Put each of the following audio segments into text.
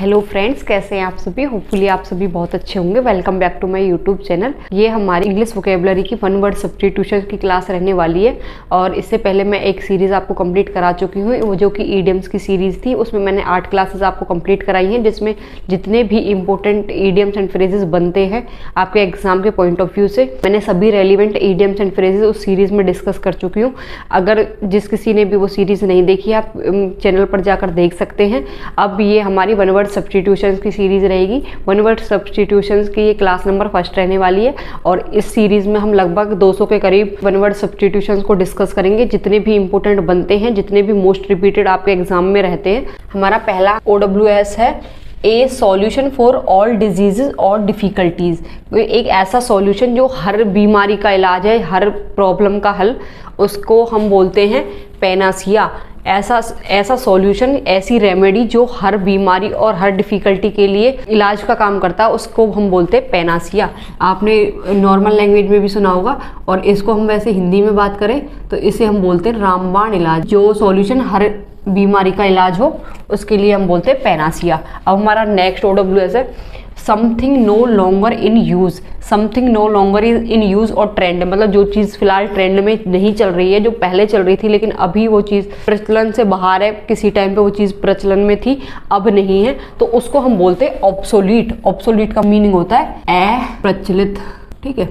Hello friends, कैसे हैं आप सभी। होपफुली आप सभी बहुत अच्छे होंगे। Welcome back to my YouTube channel. ये हमारी इंग्लिश वोकेबलरी की वन वर्ड सब्स्टिट्यूशन की क्लास रहने वाली है और इससे पहले मैं एक सीरीज़ आपको कंप्लीट करा चुकी हूँ, वो जो कि ईडियम्स की सीरीज़ थी। उसमें मैंने 8 क्लासेस आपको कंप्लीट कराई हैं, जिसमें जितने भी इंपॉर्टेंट ईडियम्स एंड फ्रेजेस बनते हैं आपके एग्जाम के पॉइंट ऑफ व्यू से, मैंने सभी रेलिवेंट ईडियम्स एंड फ्रेजेस उस सीरीज़ में डिस्कस कर चुकी हूँ। अगर जिस किसी ने भी वो सीरीज़ नहीं देखी, आप चैनल पर जाकर देख सकते हैं। अब ये हमारी वन वर्ड सब्स्टिट्यूशंस की सीरीज रहेगी। वन वर्ड सब्स्टिट्यूशंस की ये क्लास नंबर 1 रहने वाली है और इस सीरीज में हम लगभग 200 के करीब वन वर्ड सब्स्टिट्यूशंस को डिस्कस करेंगे, जितने भी इंपॉर्टेंट बनते हैं, जितने भी मोस्ट रिपीटेड आपके एग्जाम में रहते हैं। हमारा पहला OWS है ए सॉल्यूशन फॉर ऑल डिजीजेज और डिफिकल्टीज। एक ऐसा सॉल्यूशन जो हर बीमारी का इलाज है, हर प्रॉब्लम का हल, उसको हम बोलते हैं पैनासिया। ऐसा सॉल्यूशन, ऐसी रेमेडी जो हर बीमारी और हर डिफिकल्टी के लिए इलाज का काम करता है, उसको हम बोलते हैं पैनासिया। आपने नॉर्मल लैंग्वेज में भी सुना होगा और इसको हम वैसे हिंदी में बात करें तो इसे हम बोलते हैं रामबाण इलाज। जो सॉल्यूशन हर बीमारी का इलाज हो उसके लिए हम बोलते हैं पैनासिया। अब हमारा नेक्स्ट OWS है something no longer in use. Something no longer in use और ट्रेंड, मतलब जो चीज़ फिलहाल ट्रेंड में नहीं चल रही है, जो पहले चल रही थी लेकिन अभी वो चीज़ प्रचलन से बाहर है, किसी टाइम पे वो चीज़ प्रचलन में थी अब नहीं है, तो उसको हम बोलते हैं ऑब्सोलीट। ऑब्सोलीट का मीनिंग होता है अप्रचलित। ठीक है।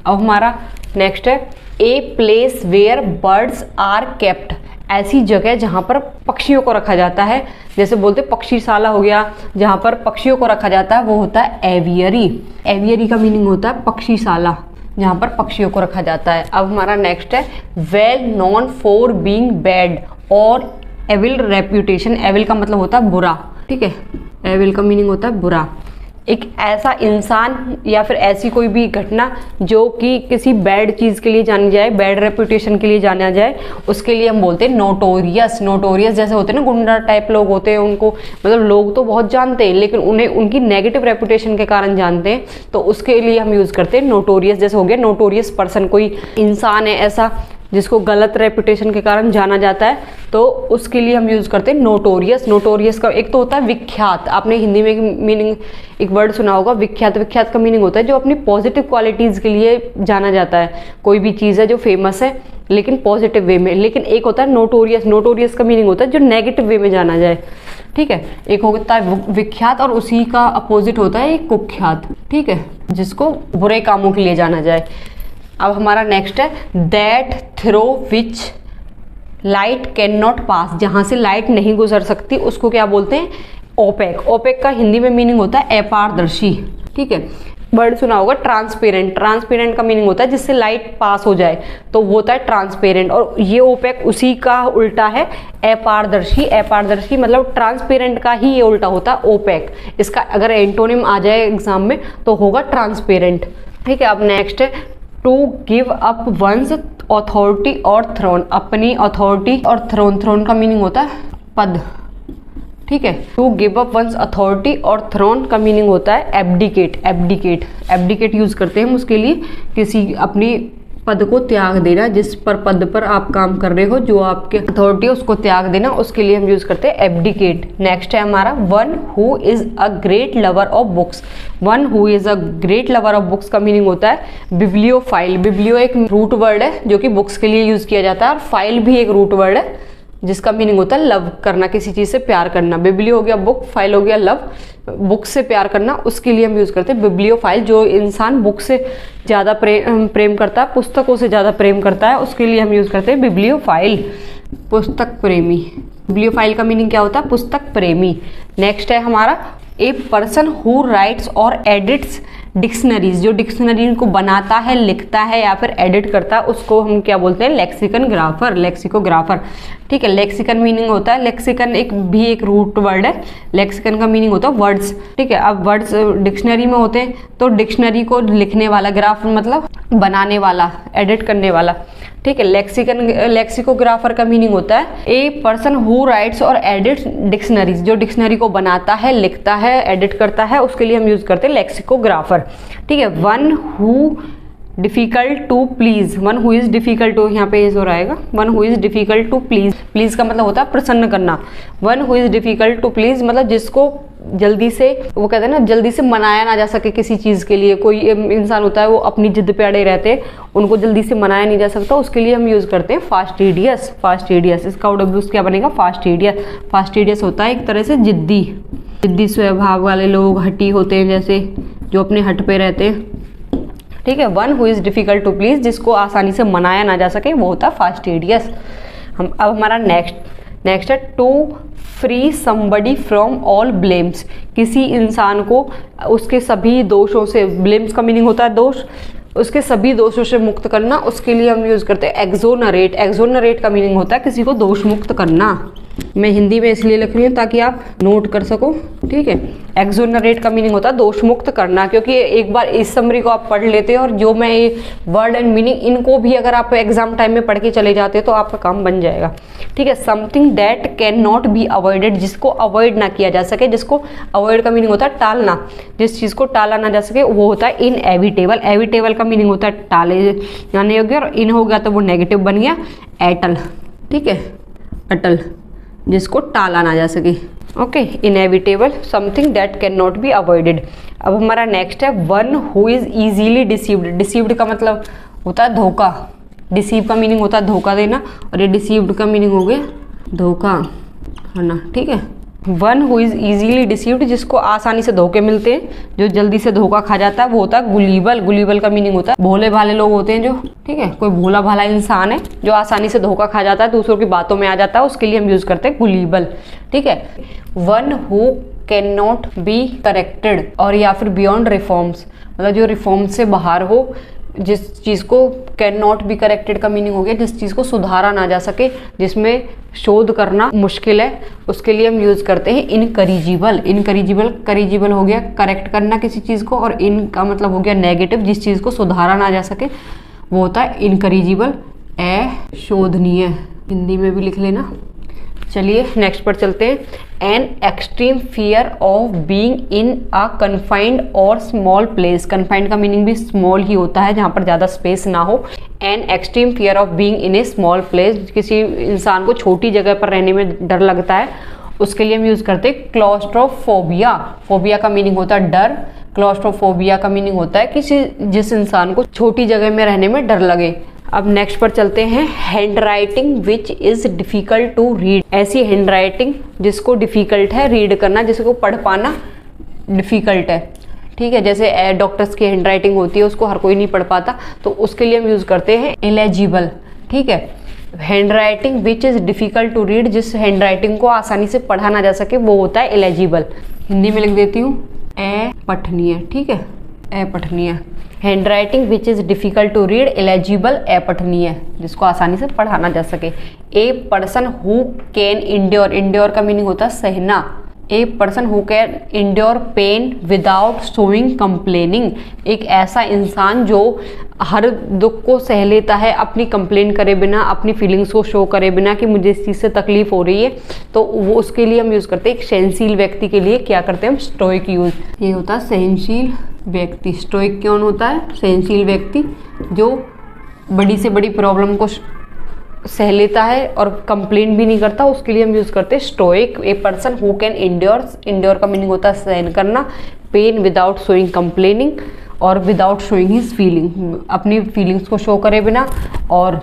अब हमारा नेक्स्ट है a place where birds are kept. ऐसी जगह जहाँ पर पक्षियों को रखा जाता है, जैसे बोलते पक्षीशाला हो गया, जहाँ पर पक्षियों को रखा जाता है वो होता है एवियरी। एवियरी का मीनिंग होता है पक्षीशाला, जहाँ पर पक्षियों को रखा जाता है। अब हमारा नेक्स्ट है well known for being bad और एविल रेप्यूटेशन। एविल का मतलब होता है बुरा। ठीक है, एविल का मीनिंग होता है बुरा। एक ऐसा इंसान या फिर ऐसी कोई भी घटना जो कि किसी बैड चीज़ के लिए जानी जाए, बैड रेपुटेशन के लिए जाना जाए, उसके लिए हम बोलते हैं नोटोरियस। नोटोरियस जैसे होते हैं ना, गुंडा टाइप लोग होते हैं, उनको मतलब लोग तो बहुत जानते हैं लेकिन उन्हें उनकी नेगेटिव रेपुटेशन के कारण जानते हैं, तो उसके लिए हम यूज़ करते हैं नोटोरियस। जैसे हो गया नोटोरियस पर्सन, कोई इंसान है ऐसा जिसको गलत रेपुटेशन के कारण जाना जाता है, तो उसके लिए हम यूज़ करते हैं नोटोरियस। नोटोरियस का एक तो होता है विख्यात। आपने हिंदी में मीनिंग एक वर्ड सुना होगा विख्यात। विख्यात का मीनिंग होता है जो अपनी पॉजिटिव क्वालिटीज़ के लिए जाना जाता है। कोई भी चीज़ है जो फेमस है लेकिन पॉजिटिव वे में। लेकिन एक होता है नोटोरियस। नोटोरियस का मीनिंग होता है जो नेगेटिव वे में जाना जाए। ठीक है, एक होता है विख्यात और उसी का अपोजिट होता है एक कुख्यात। ठीक है, जिसको बुरे कामों के लिए जाना जाए। अब हमारा नेक्स्ट है that through which light can not pass. जहाँ से लाइट नहीं गुजर सकती उसको क्या बोलते हैं ओपेक। ओपेक का हिंदी में मीनिंग होता है अपारदर्शी। ठीक है, वर्ड सुना होगा ट्रांसपेरेंट। ट्रांसपेरेंट का मीनिंग होता है जिससे लाइट पास हो जाए, तो वो होता है ट्रांसपेरेंट। और ये ओपेक उसी का उल्टा है अपारदर्शी। अपारदर्शी मतलब ट्रांसपेरेंट का ही ये उल्टा होता है ओपेक। इसका अगर एंटोनिम आ जाए एग्जाम में तो होगा ट्रांसपेरेंट। ठीक है। अब नेक्स्ट है to give up one's authority और थ्रोन। अपनी अथॉरिटी और थ्रोन। थ्रोन का मीनिंग होता है पद। ठीक है, to give up one's authority और थ्रोन का मीनिंग होता है एब्डिकेट। एब्डिकेट एब्डिकेट यूज करते हैं हम उसके लिए, किसी अपनी पद को त्याग देना। जिस पर पद पर आप काम कर रहे हो, जो आपके अथॉरिटी है उसको त्याग देना, उसके लिए हम यूज करते हैं एब्डिकेट। नेक्स्ट है हमारा one who is a great lover of books. One who is a great lover of books का मीनिंग होता है बिब्लियोफाइल। बिब्लियो एक रूट वर्ड है जो कि बुक्स के लिए यूज किया जाता है, और फाइल भी एक रूट वर्ड है जिसका मीनिंग होता है लव करना, किसी चीज़ से प्यार करना। बिब्लियो हो गया बुक, फाइल हो गया लव। बुक से प्यार करना, उसके लिए हम यूज़ करते हैं बिब्लियोफाइल। जो इंसान बुक से ज़्यादा प्रेम करता है, पुस्तकों से ज़्यादा प्रेम करता है, उसके लिए हम यूज़ करते हैं बिब्लियोफाइल। पुस्तक प्रेमी। बिब्लियोफाइल का मीनिंग क्या होता है पुस्तक प्रेमी। नेक्स्ट है हमारा ए पर्सन हु राइट्स और एडिट्स डिक्शनरीज। जो डिक्शनरी को बनाता है, लिखता है या फिर एडिट करता है, उसको हम क्या बोलते हैं लेक्सिकन ग्राफर। लेक्सिकोग्राफर। ठीक है, लेक्सिकन मीनिंग होता है, लेक्सिकन एक रूट वर्ड है। लेक्सिकन का मीनिंग होता है वर्ड्स। ठीक है, अब वर्ड्स डिक्शनरी में होते हैं, तो डिक्शनरी को लिखने वाला, ग्राफ मतलब बनाने वाला, एडिट करने वाला। ठीक है, लेक्सिकोग्राफर का मीनिंग होता है ए पर्सन हु राइट्स और एडिट्स डिक्शनरीज। जो डिक्शनरी को बनाता है, लिखता है, एडिट करता है, उसके लिए हम यूज करते हैं लेक्सिकोग्राफर। ठीक है, one who difficult to please. One who is difficult to, यहाँ पे हो रहेगा one who is difficult to please. Please का मतलब होता है प्रसन्न करना। One who is difficult to please मतलब जिसको जल्दी से, वो कहते हैं ना, जल्दी से मनाया ना जा सके किसी चीज़ के लिए। कोई इंसान होता है वो अपनी जिद पे अड़े रहते हैं, उनको जल्दी से मनाया नहीं जा सकता, उसके लिए हम यूज़ करते हैं फास्टिडियस। फास्टिडियस, इसका OW क्या बनेगा? फास्टिडियस। फास्टिडियस होता है एक तरह से जिद्दी स्वभाव वाले लोग, हठी होते हैं जैसे, जो अपने हट पे रहते हैं, ठीक है। One who is difficult to please, जिसको आसानी से मनाया ना जा सके, वो होता है फास्टिडियस। अब हमारा नेक्स्ट है to free somebody from all blames, किसी इंसान को उसके सभी दोषों से, ब्लेम्स का मीनिंग होता है दोष, उसके सभी दोषों से मुक्त करना, उसके लिए हम यूज़ करते हैं एक्सोनरेट। एक्सोनरेट का मीनिंग होता है किसी को दोष मुक्त करना। मैं हिंदी में इसलिए लिख रही हूँ ताकि आप नोट कर सको, ठीक है। एक्सोनरेट का मीनिंग होता है दोष मुक्त करना, क्योंकि एक बार इस समरी को आप पढ़ लेते हैं और जो मैं ये वर्ड एंड मीनिंग, इनको भी अगर आप एग्जाम टाइम में पढ़ के चले जाते हैं तो आपका काम बन जाएगा, ठीक है। Something that can not be avoided, जिसको अवॉइड ना किया जा सके, जिसको अवॉइड का मीनिंग होता है टालना, जिस चीज़ को टाला ना जा सके वो होता है इनएविटेबल। एविटेबल का मीनिंग होता है टाले जाने योग्य, और इन हो गया तो वो नेगेटिव बन गया एटल, ठीक है, अटल, जिसको टाला ना जा सके, okay. Inevitable, something that can not be avoided. अब हमारा नेक्स्ट है one who is easily deceived. Deceived का मतलब होता है धोखा, डिसीव का मीनिंग होता है धोखा देना, और ये डिसीव्ड का मीनिंग हो गया धोखा खाना, ठीक है। One who is easily deceived, जिसको आसानी से धोखे मिलते हैं, जो जल्दी से धोखा खा जाता है, वो होता है गुलीबल। गुलीबल का मीनिंग होता है भोले भाले लोग होते हैं जो, ठीक है, कोई भोला भाला इंसान है जो आसानी से धोखा खा जाता है, दूसरों की बातों में आ जाता है, उसके लिए हम यूज़ करते हैं गुलीबल, ठीक है। One who can not be corrected, और या फिर बियॉन्ड रिफॉर्म्स, मतलब जो रिफॉर्म से बाहर हो, जिस चीज़ को कैन नॉट बी करेक्टेड का मीनिंग हो गया जिस चीज़ को सुधारा ना जा सके, जिसमें शोध करना मुश्किल है, उसके लिए हम यूज़ करते हैं इनकरिजिबल। करिजिबल हो गया करेक्ट करना किसी चीज़ को, और इन का मतलब हो गया नेगेटिव, जिस चीज़ को सुधारा ना जा सके वो होता है इनकरिजिबल। अशोधनीय, हिंदी में भी लिख लेना। चलिए नेक्स्ट पर चलते हैं। An extreme fear of being in a confined और स्मॉल प्लेस। कन्फाइंड का मीनिंग भी स्मॉल ही होता है, जहाँ पर ज़्यादा स्पेस ना हो। An extreme fear of being in A small place, किसी इंसान को छोटी जगह पर रहने में डर लगता है, उसके लिए हम यूज़ करते हैं क्लॉस्ट्रोफोबिया। फोबिया का मीनिंग होता है डर, क्लॉस्ट्रोफोबिया का मीनिंग होता है जिस इंसान को छोटी जगह में रहने में डर लगे। अब नेक्स्ट पर चलते हैं। Hand writing which is difficult to read. ऐसी हैंड राइटिंग जिसको डिफ़िकल्ट है रीड करना, जिसको पढ़ पाना डिफ़िकल्ट है, ठीक है। जैसे डॉक्टर्स की हैंड राइटिंग होती है, उसको हर कोई नहीं पढ़ पाता, तो उसके लिए हम यूज़ करते हैं इलेजिबल, ठीक है। Hand writing which is difficult to read, जिस हैंड राइटिंग को आसानी से पढ़ा ना जा सके, वो होता है इलेजिबल। हिंदी में लिख देती हूँ अपठनीय, ठीक है, अपठनीय। Hand writing which is difficult to read, illegible, अपठनीय, जिसको आसानी से पढ़ाना जा सके। A person who can endure, endure का मीनिंग होता है सहना। A person who can endure pain without showing complaining, एक ऐसा इंसान जो हर दुख को सह लेता है अपनी कंप्लेन करे बिना, अपनी फीलिंग्स को शो करे बिना कि मुझे इस चीज़ से तकलीफ हो रही है, तो वो उसके लिए हम यूज़ करते हैं। एक सहनशील व्यक्ति के लिए क्या करते हैं हम, स्टोइक यूज़। ये होता है सहनशील व्यक्ति। स्टोइक कौन होता है, सहनशील व्यक्ति जो बड़ी से बड़ी प्रॉब्लम को सह लेता है और कंप्लेन भी नहीं करता, उसके लिए हम यूज़ करते हैं stoic. A person who can endure, endure का मीनिंग होता है सहन करना, पेन विदाउट शोइंग कंप्लेनिंग, और विदाउट शोइंग हिज फीलिंग, अपनी फीलिंग्स को शो करे बिना और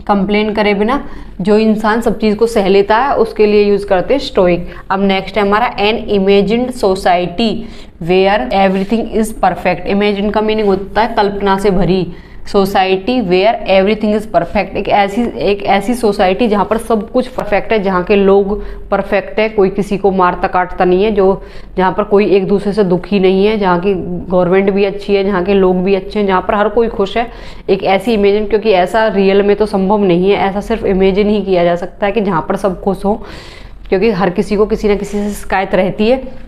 कंप्लेन करे बिना जो इंसान सब चीज़ को सह लेता है, उसके लिए यूज़ करते हैं स्टोइक। अब नेक्स्ट है हमारा an imagined society where everything is perfect. Imagine का मीनिंग होता है कल्पना से भरी, society where everything is perfect, एक ऐसी सोसाइटी जहाँ पर सब कुछ परफेक्ट है, जहाँ के लोग परफेक्ट है, कोई किसी को मारता काटता नहीं है, जहाँ पर कोई एक दूसरे से दुखी नहीं है, जहाँ की गवर्नमेंट भी अच्छी है, जहाँ के लोग भी अच्छे हैं, जहाँ पर हर कोई खुश है। एक ऐसी इमेजिन, क्योंकि ऐसा रियल में तो संभव नहीं है, ऐसा सिर्फ इमेजिन ही किया जा सकता है कि जहाँ पर सब खुश हो, क्योंकि हर किसी को किसी न किसी से शिकायत रहती है।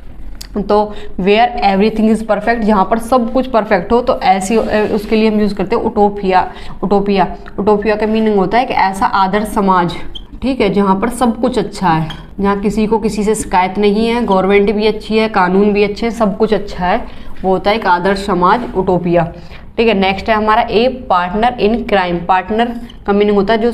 तो वेयर एवरीथिंग इज़ परफेक्ट, जहाँ पर सब कुछ परफेक्ट हो, तो ऐसी उसके लिए हम यूज़ करते हैं उटोपिया। उटोपिया का मीनिंग होता है कि ऐसा आदर्श समाज, ठीक है, जहाँ पर सब कुछ अच्छा है, जहाँ किसी को किसी से शिकायत नहीं है, गवर्नमेंट भी अच्छी है, कानून भी अच्छे हैं, सब कुछ अच्छा है, वो होता है एक आदर्श समाज, उटोपिया, ठीक है। नेक्स्ट है हमारा ए पार्टनर इन क्राइम। पार्टनर का मीनिंग होता है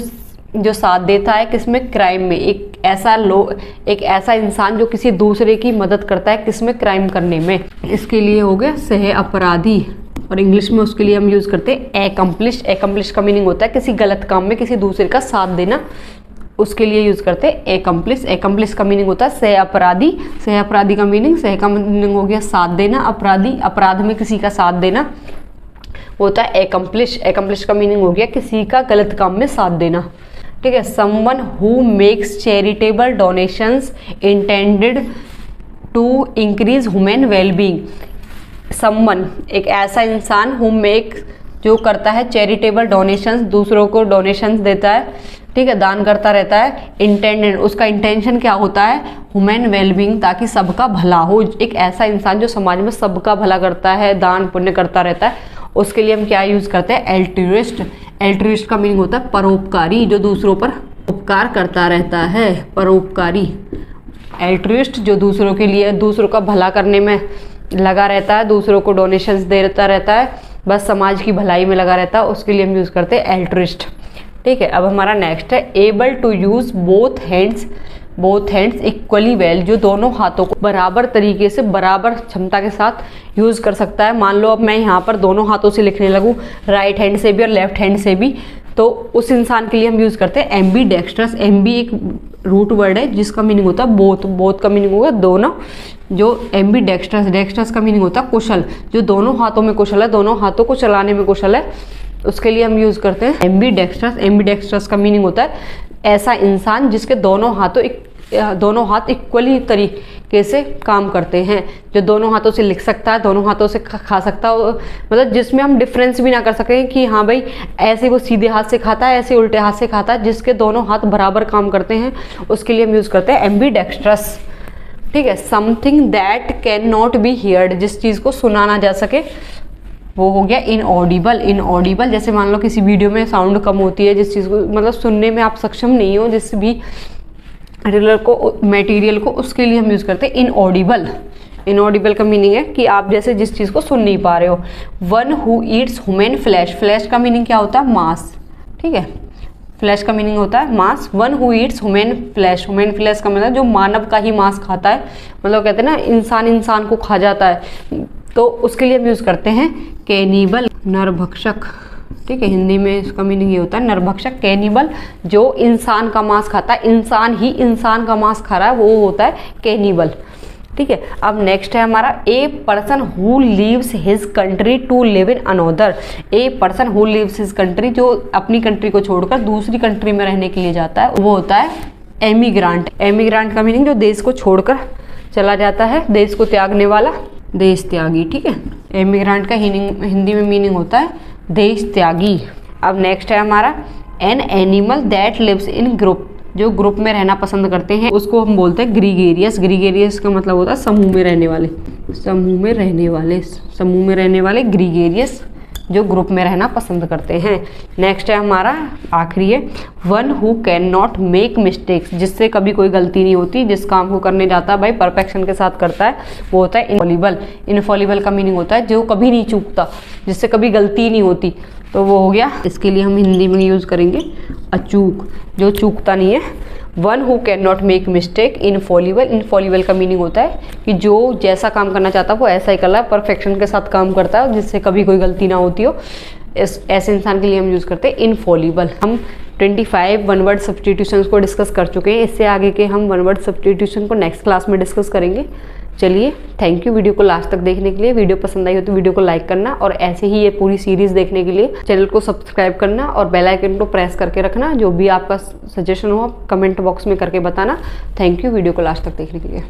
जो साथ देता है किसमें, क्राइम में। एक एक ऐसा इंसान जो किसी दूसरे की मदद करता है, किसमें, क्राइम करने में। इसके लिए हो गया सह अपराधी, और इंग्लिश में उसके लिए हम यूज करते हैं एकम्प्लिश। एकम्प्लिश का मीनिंग होता है किसी गलत काम में किसी दूसरे का साथ देना, उसके लिए यूज करते हैं एकम्प्लिश। एकम्प्लिश का मीनिंग होता है सह अपराधी। सह अपराधी का मीनिंग, सह का मीनिंग हो गया साथ देना, अपराधी अपराध में किसी का साथ देना होता है एकम्प्लिश। एकम्प्लिश का मीनिंग हो गया किसी का गलत काम में साथ देना, ठीक है। Someone who makes charitable donations intended to increase human wellbeing. Someone एक ऐसा इंसान, हु मेक जो करता है, चैरिटेबल डोनेशंस दूसरों को डोनेशंस देता है, ठीक है, दान करता रहता है। इंटेंडेड उसका इंटेंशन क्या होता है, ह्यूमन वेलबींग, ताकि सबका भला हो। एक ऐसा इंसान जो समाज में सबका भला करता है, दान पुण्य करता रहता है, उसके लिए हम क्या यूज करते हैं, एल्ट्रुइस्ट। एल्ट्रुइस्ट का मीनिंग होता है परोपकारी, जो दूसरों पर उपकार करता रहता है, परोपकारी। एल्ट्रुइस्ट जो दूसरों के लिए, दूसरों का भला करने में लगा रहता है, दूसरों को डोनेशंस देता रहता है, बस समाज की भलाई में लगा रहता है, उसके लिए हम यूज करते हैं एल्ट्रुइस्ट, ठीक है। अब हमारा नेक्स्ट है able to use both hands equally well, जो दोनों हाथों को बराबर तरीके से, बराबर क्षमता के साथ यूज कर सकता है। मान लो अब मैं यहाँ पर दोनों हाथों से लिखने लगूँ, राइट हैंड से भी और लेफ्ट हैंड से भी, तो उस इंसान के लिए हम यूज करते हैं एम्बी डेक्स्ट्रस। एम्बी एक रूट वर्ड है जिसका मीनिंग होता है बोथ। बोथ का मीनिंग होगा दोनों। जो एम्बी डेक्स्ट्रस, डेक्स्ट्रस का मीनिंग होता है कुशल, जो दोनों हाथों में कुशल है, दोनों हाथों को चलाने में कुशल है, उसके लिए हम यूज करते हैं एम्बी डेक्स्ट्रस। एम्बी डेक्स्ट्रस का मीनिंग होता है ऐसा इंसान जिसके दोनों हाथ इक्वली तरीके से काम करते हैं, जो दोनों हाथों से लिख सकता है, दोनों हाथों से खा सकता है, मतलब जिसमें हम डिफरेंस भी ना कर सकें कि हाँ भाई ऐसे वो सीधे हाथ से खाता है, ऐसे उल्टे हाथ से खाता है, जिसके दोनों हाथ बराबर काम करते हैं, उसके लिए हम यूज करते हैं एम्बी डेक्स्ट्रस, ठीक है। Something that can not be heard, जिस चीज़ को सुना ना जा सके, वो हो गया इनऑडिबल। इनऑडिबल जैसे मान लो किसी वीडियो में साउंड कम होती है, जिस चीज़ को मतलब सुनने में आप सक्षम नहीं हो, जिस भी मटेरियल को, उसके लिए हम यूज़ करते हैं इनऑडिबल। इनऑडिबल का मीनिंग है कि आप जैसे जिस चीज़ को सुन नहीं पा रहे हो। One who Yeats human flesh, flash का मीनिंग क्या होता है, मांस, ठीक है। फ्लैश का मीनिंग होता है मांस। One who Yeats human flesh, human flesh का मतलब जो मानव का ही मांस खाता है, मतलब कहते हैं ना इंसान को खा जाता है, तो उसके लिए हम यूज़ करते हैं कैनिबल, नरभक्षक, ठीक है। हिंदी में इसका मीनिंग ये होता है नरभक्षक। कैनिबल जो इंसान का मांस खाता है, इंसान ही इंसान का मांस खा रहा है, वो होता है कैनिबल, ठीक है। अब नेक्स्ट है हमारा a person who leaves his country to live in another. A person who leaves his country, जो अपनी कंट्री को छोड़कर दूसरी कंट्री में रहने के लिए जाता है, वो होता है एमिग्रांट। एमिग्रांट का मीनिंग जो देश को छोड़कर चला जाता है, देश को त्यागने वाला, देश त्यागी, ठीक है। एमिग्रांट का हिंदी में मीनिंग होता है देश त्यागी। अब नेक्स्ट है हमारा an animal that lives in group, जो ग्रुप में रहना पसंद करते हैं, उसको हम बोलते हैं ग्रीगेरियस। ग्रीगेरियस का मतलब होता है समूह में रहने वाले, समूह में रहने वाले ग्रीगेरियस, जो ग्रुप में रहना पसंद करते हैं। नेक्स्ट है हमारा आखिरी है one who can not make mistakes, जिससे कभी कोई गलती नहीं होती, जिस काम को करने जाता है भाई परफेक्शन के साथ करता है, वो होता है इनफॉलिबल। इनफॉलिबल का मीनिंग होता है जो कभी नहीं चूकता, जिससे कभी गलती नहीं होती, तो वो हो गया, इसके लिए हम हिंदी में यूज़ करेंगे अचूक, जो चूकता नहीं है। One who can not make mistake, Infallible. Infallible का मीनिंग होता है कि जो जैसा काम करना चाहता है वो ऐसा ही कर रहा है, परफेक्शन के साथ काम करता है, जिससे कभी कोई गलती ना होती हो, ऐसे इंसान के लिए हम यूज़ करते हैं इनफॉलिबल। हम 25 वन वर्ड सब्स्टिट्यूशंस को डिस्कस कर चुके हैं। इससे आगे के हम वन वर्ड सब्स्टिट्यूशन को नेक्स्ट क्लास में डिस्कस करेंगे। चलिए, थैंक यू वीडियो को लास्ट तक देखने के लिए। वीडियो पसंद आई हो तो वीडियो को लाइक करना, और ऐसे ही ये पूरी सीरीज देखने के लिए चैनल को सब्सक्राइब करना और बेल आइकन को प्रेस करके रखना। जो भी आपका सजेशन हो कमेंट बॉक्स में करके बताना। थैंक यू वीडियो को लास्ट तक देखने के लिए।